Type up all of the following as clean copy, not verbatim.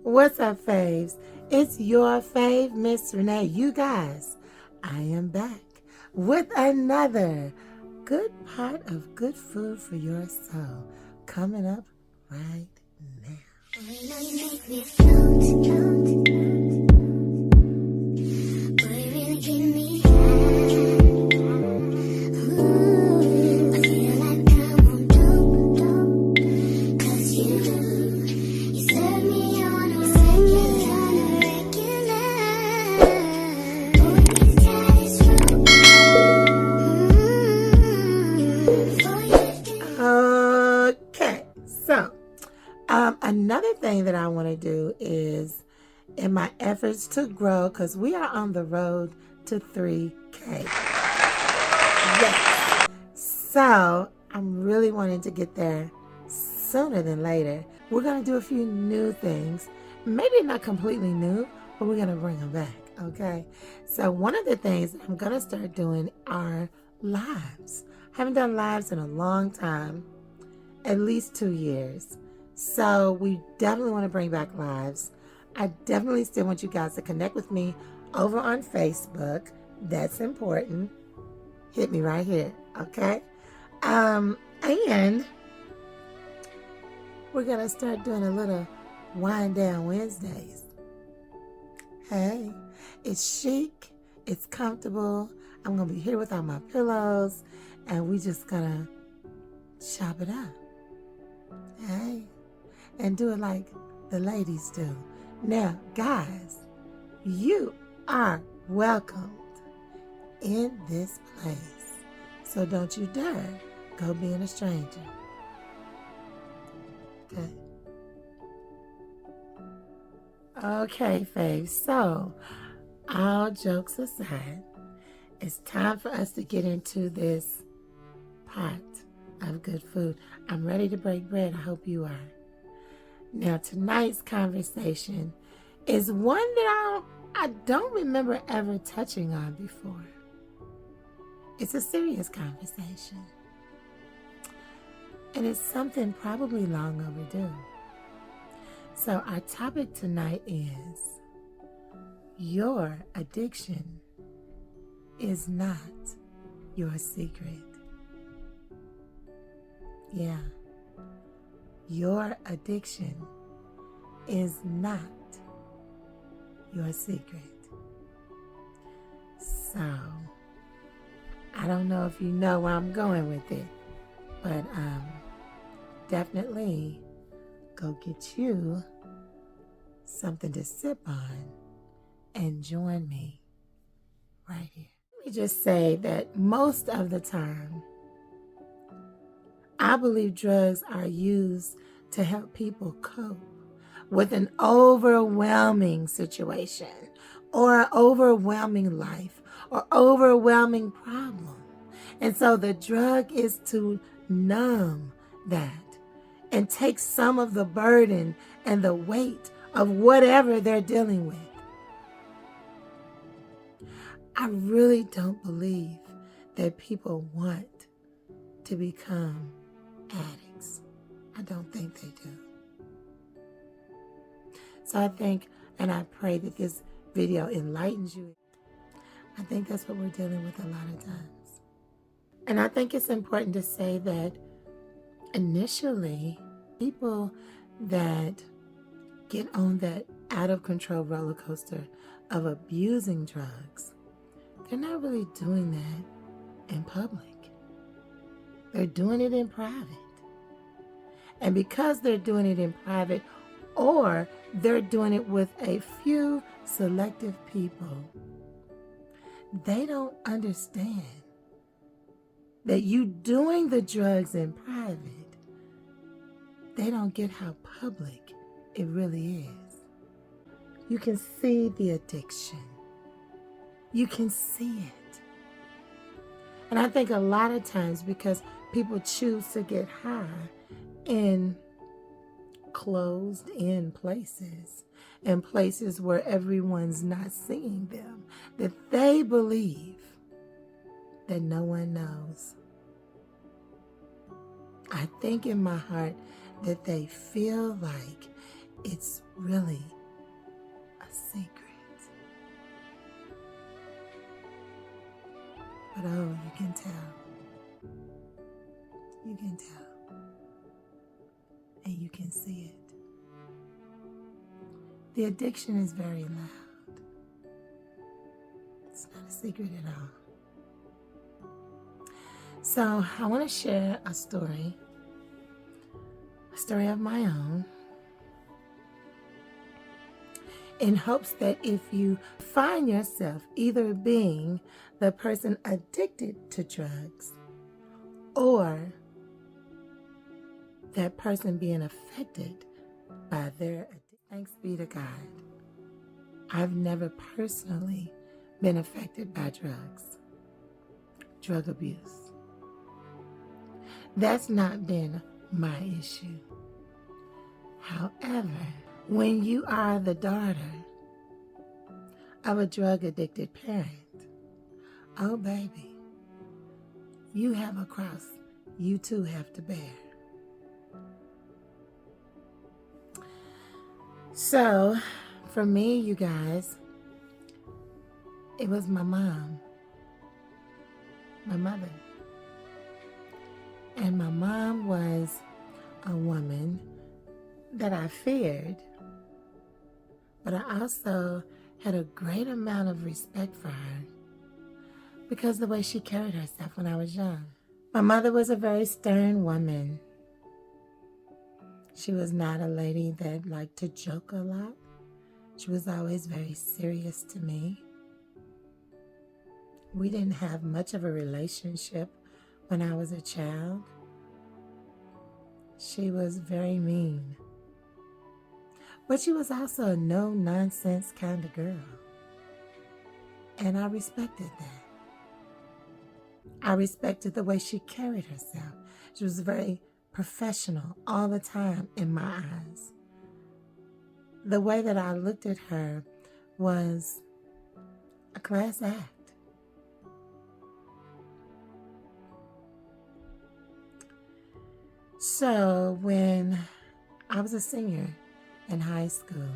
What's up, faves? It's your fave, Miss Renee. You guys, I am back with another good pot of good food for your soul coming up right now. You make me float, float, boy, you really give me high. Ooh, I feel like I'm on dope, 'cause you serve me on a regular. Boy, this cat is wrong. Before you Okay, so another thing that I want to do is in my efforts to grow, because we are on the road to 3K. Yes. So I'm really wanting to get there sooner than later. We're going to do a few new things. Maybe not completely new, but we're going to bring them back, okay? So one of the things I'm going to start doing are lives. I haven't done lives in a long time, at least 2 years. So we definitely want to bring back lives. I definitely still want you guys to connect with me over on Facebook. That's important. Hit me right here, okay? And we're going to start doing a little wind down Wednesdays. Hey, it's chic, it's comfortable. I'm going to be here with all my pillows, and we just going to chop it up. Hey, and do it like the ladies do. Now, guys, you are welcomed in this place. So don't you dare go being a stranger. Okay. Okay, faves. So, all jokes aside, it's time for us to get into this pot of good food. I'm ready to break bread. I hope you are. Now, tonight's conversation is one that I don't remember ever touching on before. It's a serious conversation. And it's something probably long overdue. So our topic tonight is your addiction is not your secret. Yeah. Your addiction is not your secret. So, I don't know if you know where I'm going with it, but definitely go get you something to sip on and join me right here. Let me just say that most of the time, I believe drugs are used to help people cope with an overwhelming situation or an overwhelming life or overwhelming problem. And so the drug is to numb that and take some of the burden and the weight of whatever they're dealing with. I really don't believe that people want to become addicts. I don't think they do. So I think, and I pray that this video enlightens you. I think that's what we're dealing with a lot of times. And I think it's important to say that initially, people that get on that out of control roller coaster of abusing drugs, they're not really doing that in public. They're doing it in private. And because they're doing it in private, or they're doing it with a few selective people, they don't understand that you doing the drugs in private, they don't get how public it really is. You can see the addiction. You can see it. And I think a lot of times because people choose to get high in closed-in places and places where everyone's not seeing them, that they believe that no one knows. I think in my heart that they feel like it's really a secret. But oh, you can tell. You can tell. And you can see it. The addiction is very loud. It's not a secret at all. So I want to share a story of my own, in hopes that if you find yourself either being the person addicted to drugs or that person being affected by their addiction. Thanks be to God, I've never personally been affected by drugs, drug abuse. That's not been my issue. However, when you are the daughter of a drug-addicted parent, oh baby, you have a cross you too have to bear. So, for me, you guys, it was my mom, my mother. And my mom was a woman that I feared, but I also had a great amount of respect for her because of the way she carried herself when I was young. My mother was a very stern woman. She was not a lady that liked to joke a lot. She was always very serious to me. We didn't have much of a relationship when I was a child. She was very mean. But she was also a no-nonsense kind of girl. And I respected that. I respected the way she carried herself. She was very professional all the time in my eyes. The way that I looked at her was a class act. So when I was a senior in high school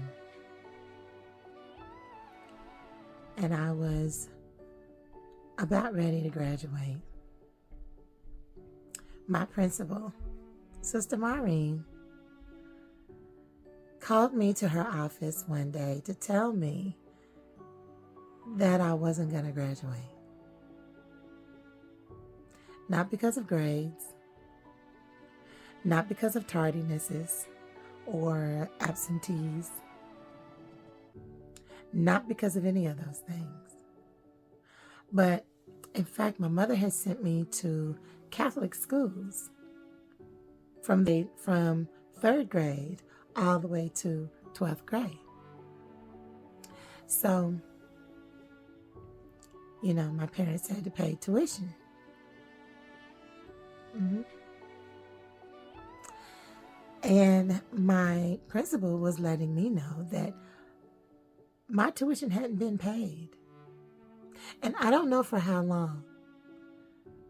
and I was about ready to graduate, my principal, Sister Maureen, called me to her office one day to tell me that I wasn't going to graduate. Not because of grades, not because of tardinesses or absentees, not because of any of those things. But in fact, my mother had sent me to Catholic schools from 3rd grade all the way to 12th grade. So, my parents had to pay tuition. And my principal was letting me know that my tuition hadn't been paid. And I don't know for how long,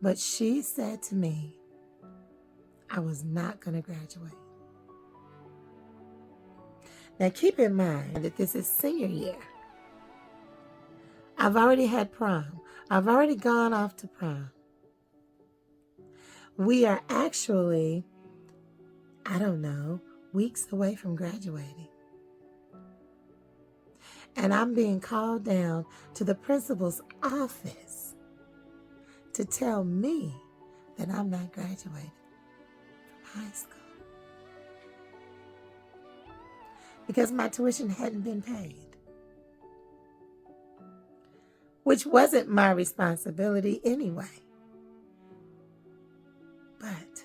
but she said to me, I was not going to graduate. Now keep in mind that this is senior year. I've already had prom. I've already gone off to prom. We are actually, weeks away from graduating. And I'm being called down to the principal's office to tell me that I'm not graduating from high school because my tuition hadn't been paid, which wasn't my responsibility anyway. But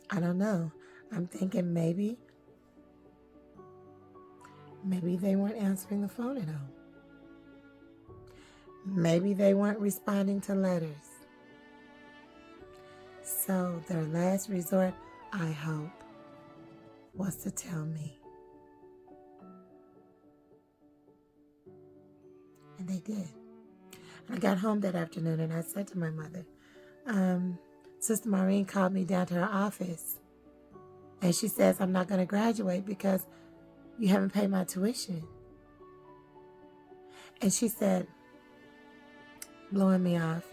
I don't know. I'm thinking maybe they weren't answering the phone at home. Maybe they weren't responding to letters. So their last resort, I hope, was to tell me. And they did. I got home that afternoon and I said to my mother, Sister Maureen called me down to her office And she says, I'm not going to graduate because you haven't paid my tuition. And she said, blowing me off,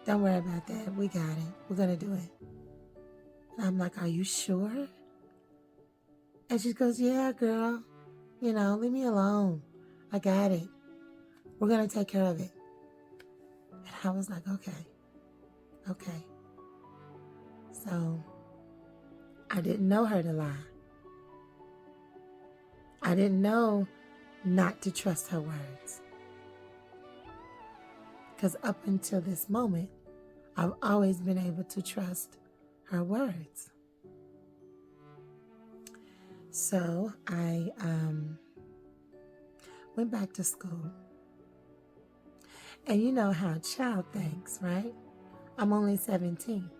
don't worry about that. We got it. We're going to do it. And I'm like, are you sure? And she goes, yeah, girl. Leave me alone. I got it. We're going to take care of it. And I was like, okay. So I didn't know her to lie. I didn't know not to trust her words. Because up until this moment, I've always been able to trust her words. So I went back to school. And you know how a child thinks, right? I'm only 17.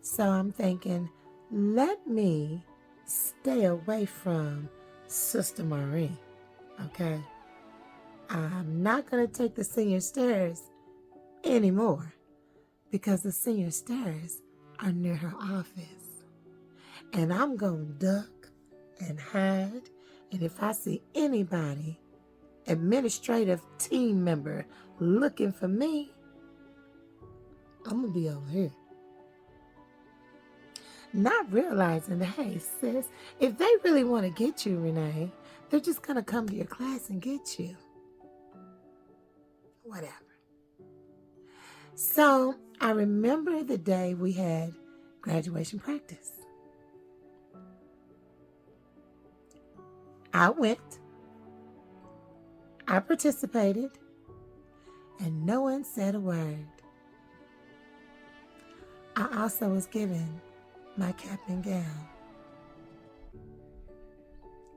So I'm thinking, let me stay away from Sister Marie, okay? I'm not going to take the senior stairs anymore because the senior stairs are near her office. And I'm going to duck and hide. And if I see anybody, administrative team member, looking for me, I'm going to be over here. Not realizing that, hey, sis, if they really want to get you, Renee, they're just going to come to your class and get you. Whatever. So I remember the day we had graduation practice. I went, I participated, and no one said a word. I also was given my cap and gown.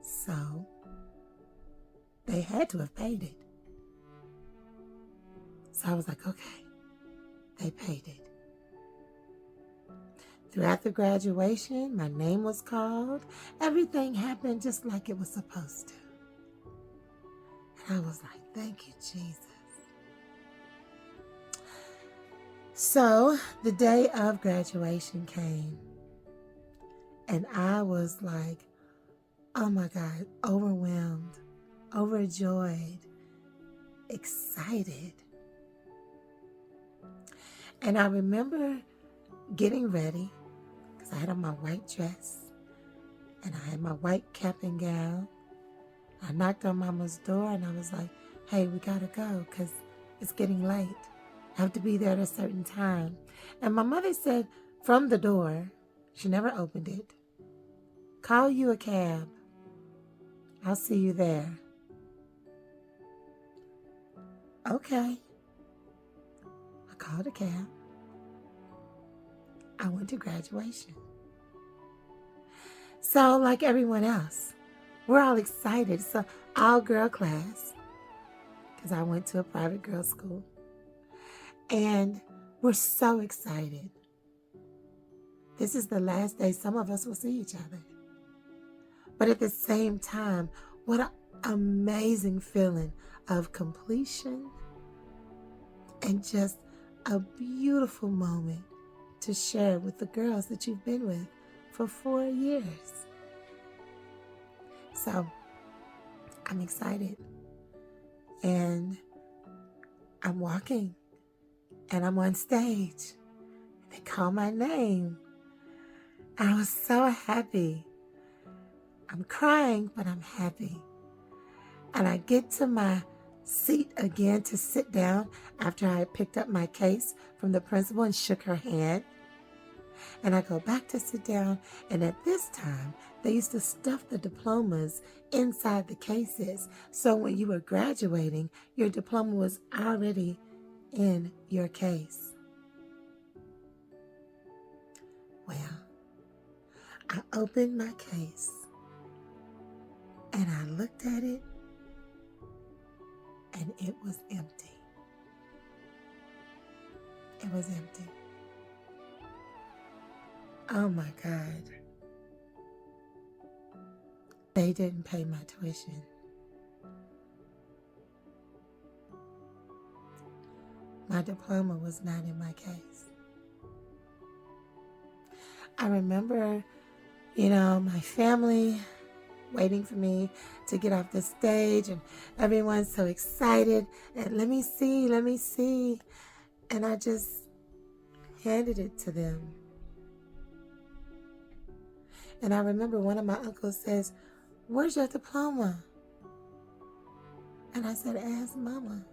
So they had to have paid it. So I was like, okay, they paid it. Throughout the graduation, my name was called. Everything happened just like it was supposed to. And I was like, thank you, Jesus. So the day of graduation came. And I was like, oh my God, overwhelmed, overjoyed, excited. And I remember getting ready because I had on my white dress and I had my white cap and gown. I knocked on Mama's door and I was like, hey, we gotta go because it's getting late. I have to be there at a certain time. And my mother said from the door, she never opened it, call you a cab. I'll see you there. Okay. I called a cab. I went to graduation. So like everyone else, we're all excited. It's an all-girl class because I went to a private girls' school. And we're so excited. This is the last day some of us will see each other. But at the same time, what an amazing feeling of completion and just a beautiful moment to share with the girls that you've been with for 4 years. So I'm excited. And I'm walking and I'm on stage. They call my name. I was so happy. I'm crying, but I'm happy. And I get to my seat again to sit down after I picked up my case from the principal and shook her hand. And I go back to sit down, and at this time, they used to stuff the diplomas inside the cases. So when you were graduating, your diploma was already in your case. Well, I opened my case, and I looked at it, and it was empty. It was empty. Oh my God. They didn't pay my tuition. My diploma was not in my case. I remember You know, my family waiting for me to get off the stage, and everyone's so excited. And let me see, let me see. And I just handed it to them. And I remember one of my uncles says, "Where's your diploma?" And I said, "Ask Mama."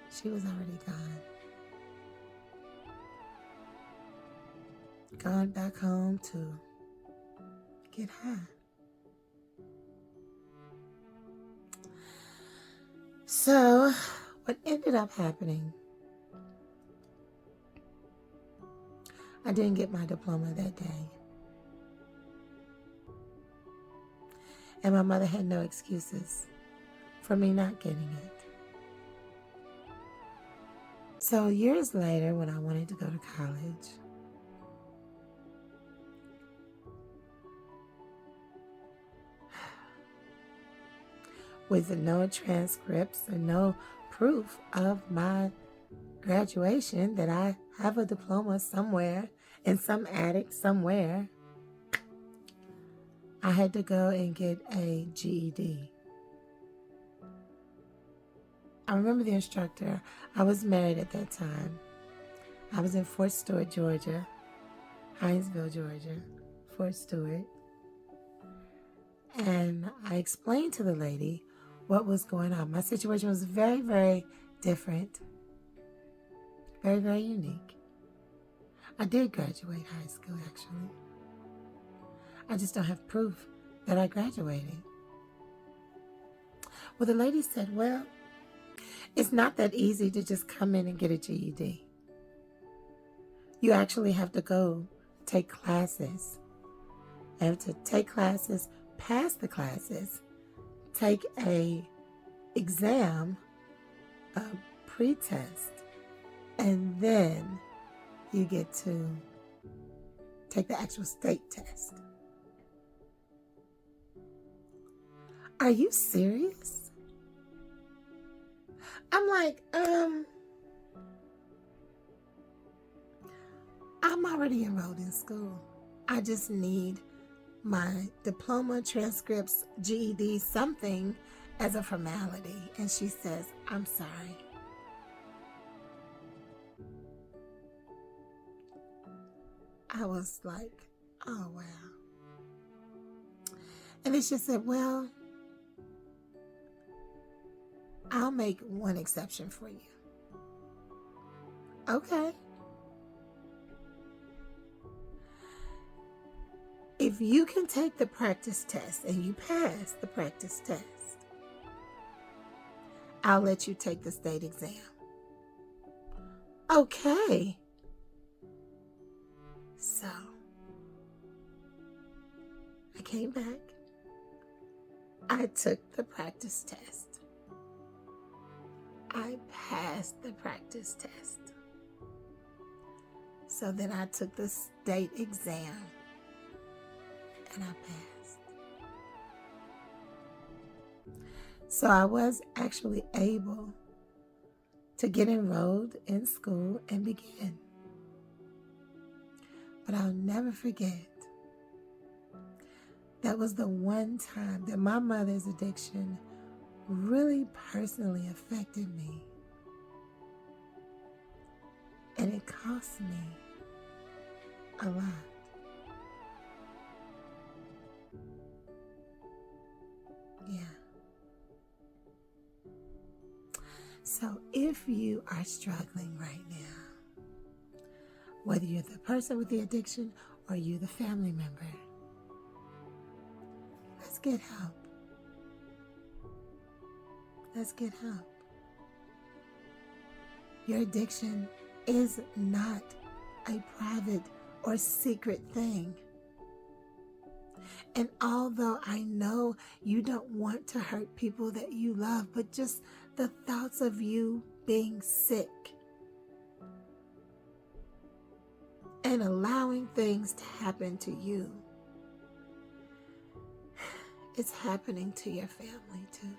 She was already gone. Gone back home to get high. So, what ended up happening, I didn't get my diploma that day. And my mother had no excuses for me not getting it. So years later, when I wanted to go to college, with no transcripts and no proof of my graduation that I have a diploma somewhere in some attic somewhere, I had to go and get a GED. I remember the instructor. I was married at that time. I was in Fort Stewart, Georgia, Hinesville, Georgia, Fort Stewart. And I explained to the lady what was going on. My situation was very, very different. Very, very unique. I did graduate high school, actually. I just don't have proof that I graduated. Well, the lady said, "Well, it's not that easy to just come in and get a GED. You actually have to go take classes. You have to take classes, pass the classes, take a exam, a pre-test, and then you get to take the actual state test." Are you serious? I'm like, I'm already enrolled in school. I just need my diploma, transcripts, GED, something as a formality. And she says, "I'm sorry." I was like, oh, wow. And then she said, "Well, I'll make one exception for you." Okay. If you can take the practice test and you pass the practice test, I'll let you take the state exam. Okay. So, I came back. I took the practice test. I passed the practice test. So then I took the state exam and I passed. So I was actually able to get enrolled in school and begin. But I'll never forget, that was the one time that my mother's addiction really personally affected me. And it cost me a lot. Yeah. So if you are struggling right now, whether you're the person with the addiction or you're the family member, let's get help. Let's get help. Your addiction is not a private or secret thing. And although I know you don't want to hurt people that you love, but just the thoughts of you being sick and allowing things to happen to you, it's happening to your family too.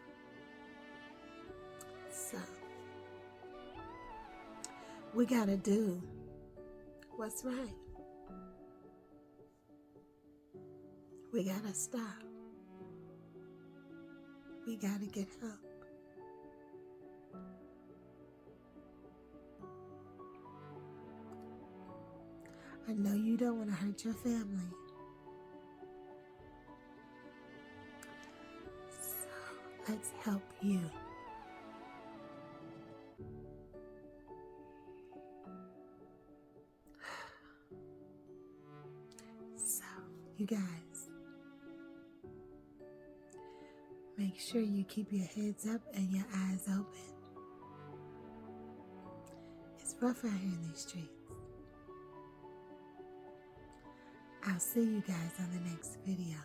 So, we gotta do what's right. We gotta stop. We gotta get help. I know you don't want to hurt your family. So let's help you. So, you guys, make sure you keep your heads up and your eyes open. It's rough out here in these streets. I'll see you guys on the next video.